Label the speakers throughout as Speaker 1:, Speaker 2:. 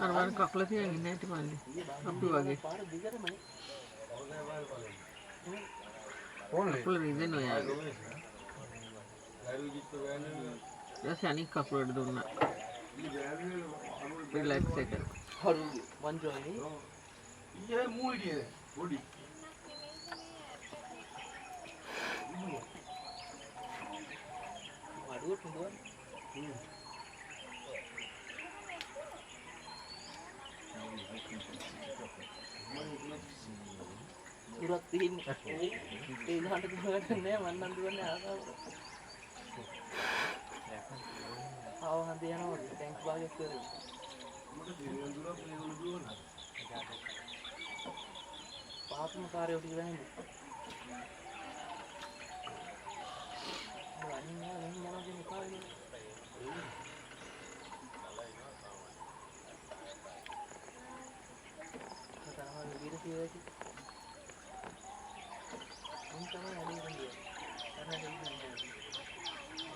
Speaker 1: අර කකුල තියන්නේ නැටි මල්ලි. අපි වගේ. කකුල රිදෙනවා යාර. ඊට අනික් කකුලට දුන්නා. රිලැක්ස් එක. හරි වන්ජෝයි. ඊයේ මූලියේ බොඩි. අඩුවට හොඳයි. දුරක් තියෙන්නේ ඒ ඉලහට දුරකට නෑ මන් නම් දුවන්නේ ආසාව ආව හන්ද යනවා ටැන්ක්ස් භාගයක් කරේ පාත්ම කාර්යෝ ටික වෙන්නේ අනිත් යනවා කියන කාර්යය කතාව විදිහට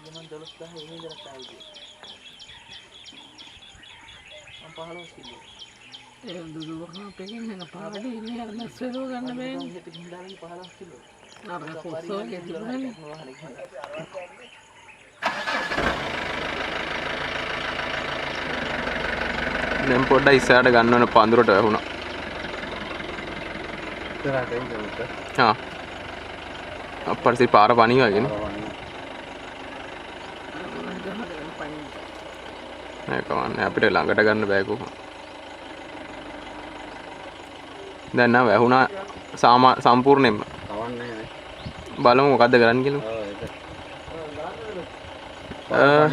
Speaker 1: Zaman 12 tahun ini dah tahu dia. Apa halau sih? Dulu orang pengen hanya pahala ini harus seru kan men. Kita hindari pahala kilo. Narga foto gitu kan.
Speaker 2: දැන් පොඩ්ඩක් ඉස්සරහට ගන්න ඕන පඳුරට වැහුණා.
Speaker 3: ඉස්සරහට එන්න.
Speaker 2: හා. අප්පරසි පාර පණි වගේ නේ. නෑ කවන්නේ අපිට ළඟට ගන්න බෑ කොහොම. දැන් නම් වැහුණා සම්පූර්ණයෙන්ම.
Speaker 3: කවන්නේ නේ.
Speaker 2: බලමු මොකද්ද කරන්න කියලා.
Speaker 3: ඔව්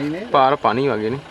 Speaker 3: ඒක.
Speaker 2: පාර පණි වගේ නේ.